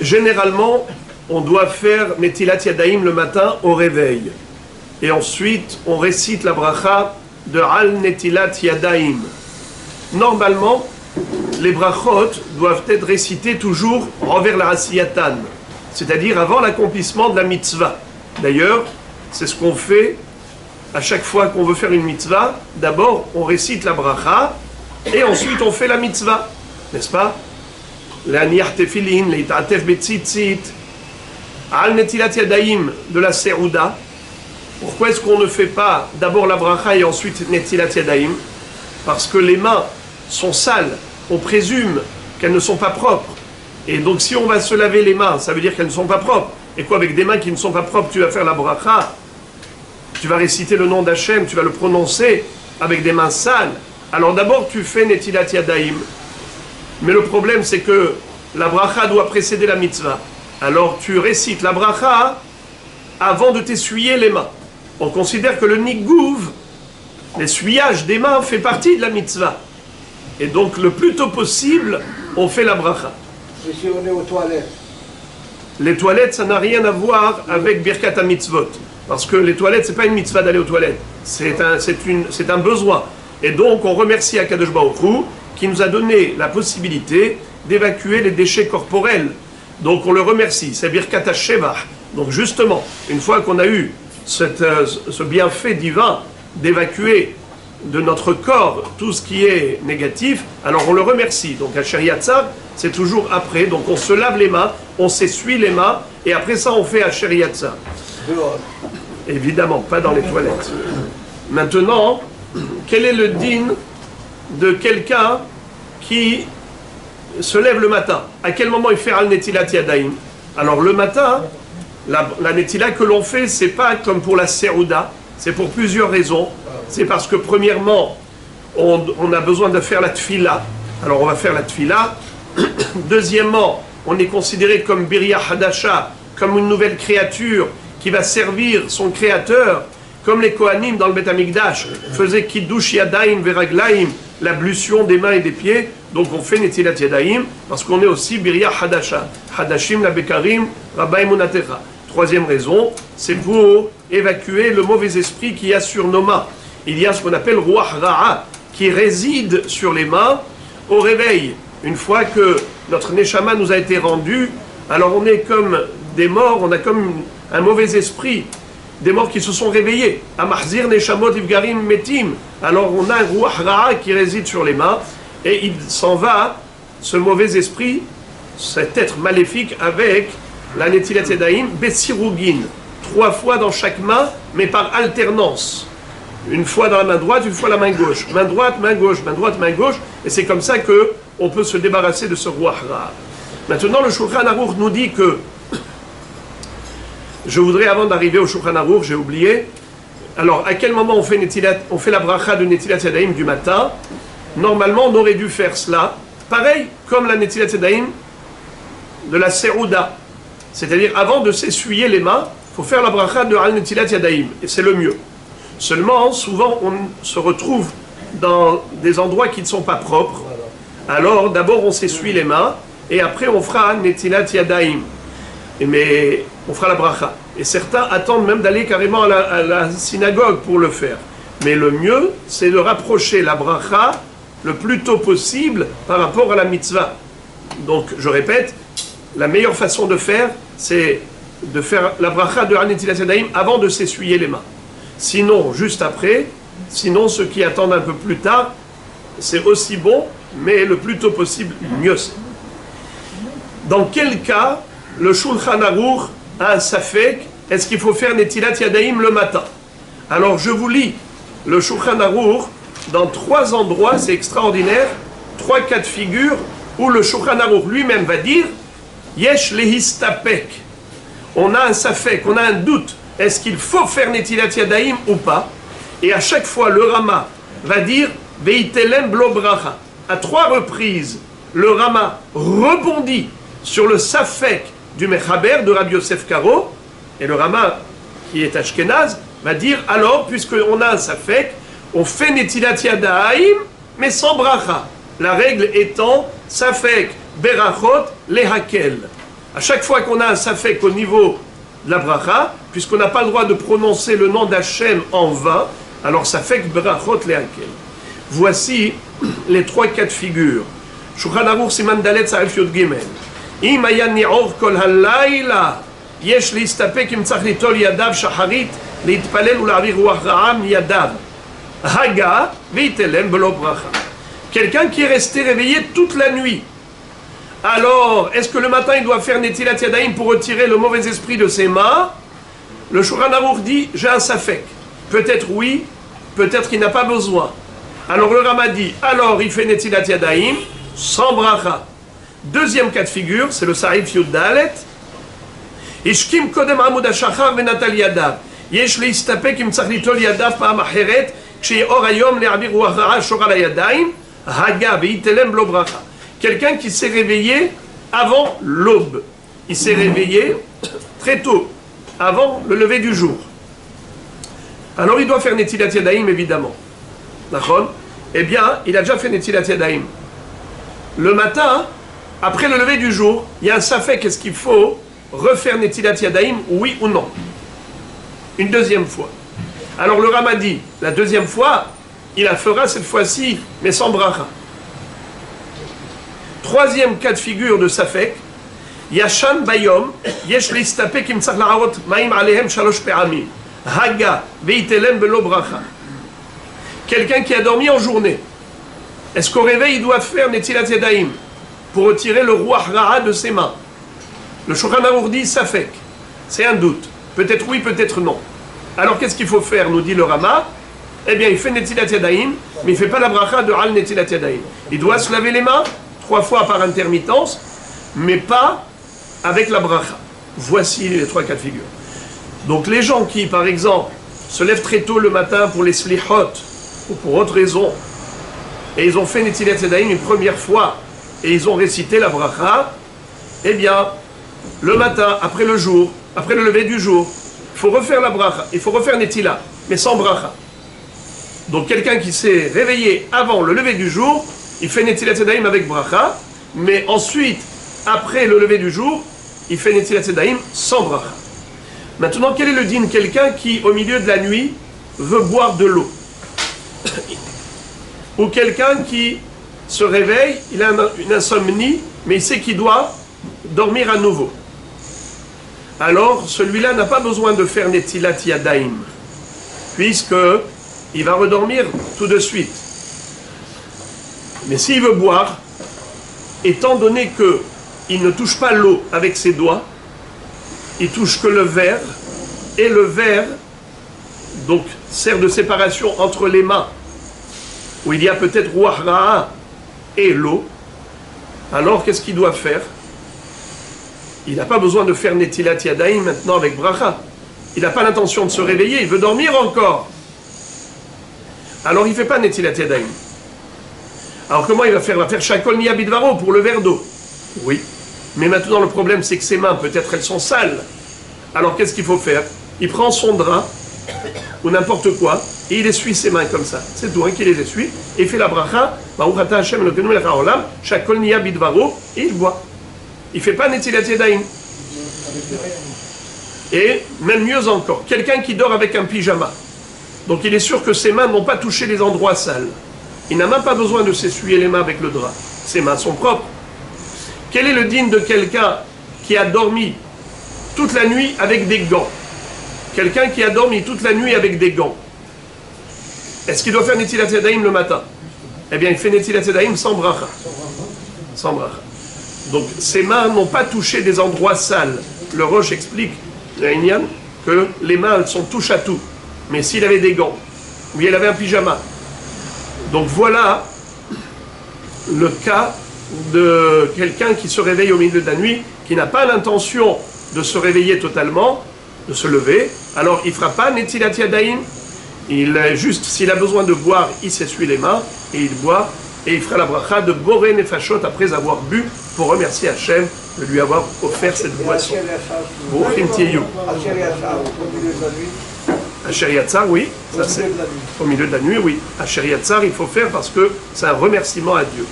Généralement, on doit faire Netilat Yadayim le matin au réveil. Et ensuite, on récite la bracha de Al Netilat Yadayim. Normalement, les brachot doivent être récités toujours envers la Rasiyatan, c'est-à-dire avant l'accomplissement de la mitzvah. D'ailleurs, c'est ce qu'on fait à chaque fois qu'on veut faire une mitzvah. D'abord, on récite la bracha et ensuite on fait la mitzvah, n'est-ce pas? L'aniyah tefilin, l'ita'atef betzitzit, al netilat yadayim de la serouda. Pourquoi est-ce qu'on ne fait pas d'abord la bracha et ensuite netilat yadayim? Parce que les mains sont sales, on présume qu'elles ne sont pas propres. Et donc si on va se laver les mains, ça veut dire qu'elles ne sont pas propres. Et quoi, avec des mains qui ne sont pas propres, tu vas faire la bracha, tu vas réciter le nom d'Hachem, tu vas le prononcer avec des mains sales. Alors d'abord tu fais netilat yadayim. Mais le problème c'est que la bracha doit précéder la mitzvah. Alors tu récites la bracha avant de t'essuyer les mains. On considère que le nigouv, l'essuyage des mains, fait partie de la mitzvah. Et donc le plus tôt possible, on fait la bracha. Et si on est aux toilettes? Les toilettes, ça n'a rien à voir avec Birkat HaMitzvot. Parce que les toilettes, c'est pas une mitzvah d'aller aux toilettes. C'est un besoin. Et donc, on remercie Akadosh Baruch Hu qui nous a donné la possibilité d'évacuer les déchets corporels. Donc, on le remercie. C'est Birkat HaShevach. Donc, justement, une fois qu'on a eu ce bienfait divin d'évacuer de notre corps tout ce qui est négatif, alors on le remercie. Donc, Asher Yatzar, c'est toujours après. Donc, on se lave les mains, on s'essuie les mains, et après ça, on fait Asher Yatzar. Dehors. Évidemment, pas dans les toilettes. Maintenant, quel est le din de quelqu'un qui se lève le matin? À quel moment il fait Al Netilat Yadayim? Alors le matin, la Netila que l'on fait, c'est pas comme pour la Serouda, c'est pour plusieurs raisons. C'est parce que premièrement, on a besoin de faire la Tfila. Alors on va faire la Tfila. Deuxièmement, on est considéré comme Birya Hadasha, comme une nouvelle créature qui va servir son créateur, comme les Kohanim dans le Beth Amikdash faisaient Kiddush Yadayim Veraglaim, l'ablution des mains et des pieds. Donc on fait Netilat Yadayim parce qu'on est aussi Birya Hadasha, Hadashim la Bekarim, Rabbaim Unatecha. Troisième raison, c'est pour évacuer le mauvais esprit qu'il y a sur nos mains. Il y a ce qu'on appelle Ruach Ra'a qui réside sur les mains au réveil. Une fois que notre Neshama nous a été rendu, alors on est comme des morts, on a comme un mauvais esprit, des morts qui se sont réveillés. Amahzir Neshamot Ivgarim Metim. Alors on a un Ruach Ra'a qui réside sur les mains et il s'en va, ce mauvais esprit, cet être maléfique, avec la Netilat Yadayim Betsirugin, 3 fois dans chaque main, mais par alternance. Une fois dans la main droite, une fois la main gauche. Main droite, main gauche, main droite, main gauche. Et c'est comme ça qu'on peut se débarrasser de ce Ruach Ra'a. Maintenant, le Shulchan Aruch nous dit que, je voudrais, avant d'arriver au Shulchan Aruch, j'ai oublié, alors à quel moment on fait la bracha de Netilat Yadayim du matin? Normalement, on aurait dû faire cela, pareil comme la Netilat Yadayim de la Serouda. C'est-à-dire, avant de s'essuyer les mains, il faut faire la bracha de Al Netilat Yadayim, et c'est le mieux. Seulement, souvent, on se retrouve dans des endroits qui ne sont pas propres. Alors, d'abord, on s'essuie les mains, et après, on fera Netilat Yadayim. Mais on fera la bracha. Et certains attendent même d'aller carrément à la synagogue pour le faire. Mais le mieux, c'est de rapprocher la bracha le plus tôt possible par rapport à la mitzvah. Donc, je répète, la meilleure façon de faire, c'est de faire la bracha de Netilat Yadayim avant de s'essuyer les mains. Sinon, juste après, sinon ceux qui attendent un peu plus tard, c'est aussi bon, mais le plus tôt possible, mieux c'est. Dans quel cas le Shulchan Aruch a un safek, est-ce qu'il faut faire Netilat Yadayim le matin? Alors je vous lis le Shulchan Aruch dans 3 endroits, c'est extraordinaire, 3 cas de figure où le Shulchan Aruch lui-même va dire Yesh lehistapek. On a un safek, on a un doute. Est-ce qu'il faut faire Netilat Yadayim ou pas? Et à chaque fois, le Rama va dire Veitelem blo bracha. À 3 reprises, le Rama rebondit sur le safek du Mechaber de Rabbi Yosef Karo, et le Rama, qui est Ashkenaz, va dire alors, puisqu'on a un safek, on fait Netilat Yadayim, mais sans bracha. La règle étant safek berachot lehakel. À chaque fois qu'on a un safek au niveau de la bracha, puisqu'on n'a pas le droit de prononcer le nom d'Hachem en vain, alors safek brachot le'akel. Voici les 3 cas de figure. Shulchan Aruch Siman Dalet Sarif Yod Gimel. Im haya ni'or kol halayla, yesh leistapek im tzarich litol yadav shacharit, להתפלל ולהעביר רוח רעה מידיו. Haga, veitelem belo bracha. Quelqu'un qui est resté réveillé toute la nuit. Alors, est-ce que le matin il doit faire Netilat Yadayim pour retirer le mauvais esprit de ses mains? Le Shulchan Aruch dit, j'ai un safek. Peut-être oui, peut-être qu'il n'a pas besoin. Alors le Rama dit, alors il fait Netilat Yadayim sans bracha. Deuxième cas de figure, c'est le Sarif Yud Dalet. Ishkim kodem amud hashachar venatal yadav. יש להסתפק אם צריך ליטול ידיו פעם אחרת כשיאור היום להעביר רוח רעה שור על הידיים הגה ויתלם בלא ברכה. Quelqu'un qui s'est réveillé avant l'aube, il s'est réveillé très tôt, avant le lever du jour, alors il doit faire Netilat Yadayim évidemment, d'accord? Eh bien il a déjà fait Netilat Yadayim le matin, après le lever du jour. Il y a un safek, est-ce qu'il faut refaire Netilat Yadayim, oui ou non? Une deuxième fois. Alors le Rama dit, la deuxième fois, il la fera cette fois-ci, mais sans bracha. Troisième cas de figure de Safek, Yashan Bayom, Yesh Leistapek im tzarich la'arot ma'im alehem shalosh pe'amim. Haga veitelem belo bracha. Quelqu'un qui a dormi en journée, est-ce qu'au réveil il doit faire Netilat Yadayim pour retirer le roi Ra'a de ses mains? Le Shulchan Aruch dit Safek, c'est un doute. Peut-être oui, peut-être non. Alors qu'est-ce qu'il faut faire, nous dit le Rama? Eh bien, il fait Netilat Yadayim, mais il ne fait pas la bracha de Al Netilat Yadayim. Il doit se laver les mains 3 fois par intermittence, mais pas avec la bracha. Voici les 3 cas de figure. Donc les gens qui, par exemple, se lèvent très tôt le matin pour les slihot, ou pour autre raison, et ils ont fait Netilat Yadayim une première fois, et ils ont récité la bracha, eh bien, le matin, après le jour, après le lever du jour, il faut refaire la bracha, il faut refaire Netila, mais sans bracha. Donc quelqu'un qui s'est réveillé avant le lever du jour, il fait Netilat Yadayim avec bracha, mais ensuite, après le lever du jour, il fait Netilat Yadayim sans bracha. Maintenant, quel est le din? Quelqu'un qui, au milieu de la nuit, veut boire de l'eau. Ou quelqu'un qui se réveille, il a une insomnie, mais il sait qu'il doit dormir à nouveau. Alors, celui-là n'a pas besoin de faire Netilat Yadayim, puisqu'il va redormir tout de suite. Mais s'il veut boire, étant donné qu'il ne touche pas l'eau avec ses doigts, il touche que le verre, et le verre donc sert de séparation entre les mains, où il y a peut-être Ruach Ra'a et l'eau. Alors qu'est-ce qu'il doit faire? Il n'a pas besoin de faire Netilat Yadayim maintenant avec bracha. Il n'a pas l'intention de se réveiller, il veut dormir encore. Alors il ne fait pas Netilat Yadayim. Alors comment il va faire? Il va faire Shakol Niya Bidvaro pour le verre d'eau. Oui. Mais maintenant le problème c'est que ses mains, peut-être elles sont sales. Alors qu'est-ce qu'il faut faire? Il prend son drap, ou n'importe quoi, et il essuie ses mains comme ça. C'est tout, hein, qu'il les essuie, et il fait la bracha, Shakol Niya Bidvaro, et il boit. Il ne fait pas Netilat Yadayim. Et même mieux encore, quelqu'un qui dort avec un pyjama. Donc il est sûr que ses mains n'ont pas touché les endroits sales. Il n'a même pas besoin de s'essuyer les mains avec le drap. Ses mains sont propres. Quel est le din de quelqu'un qui a dormi toute la nuit avec des gants? Quelqu'un qui a dormi toute la nuit avec des gants. Est-ce qu'il doit faire Netilat Yadayim le matin? Eh bien il fait Netilat Yadayim sans bracha. Sans bracha. Donc ses mains n'ont pas touché des endroits sales. Le Roche explique, que les mains elles sont touche à tout. Mais s'il avait des gants, ou il avait un pyjama. Donc voilà le cas de quelqu'un qui se réveille au milieu de la nuit, qui n'a pas l'intention de se réveiller totalement, de se lever. Alors il ne fera pas Netilat Yadayim. Il juste, s'il a besoin de boire, il s'essuie les mains et il boit. Et il fera la bracha de Boré Nefashot après avoir bu pour remercier Hachem de lui avoir offert cette boisson. Bouchim Tiyou. Asher Yatzar, oui, ça c'est au milieu de la nuit, oui. Asher Yatzar, il faut faire parce que c'est un remerciement à Dieu.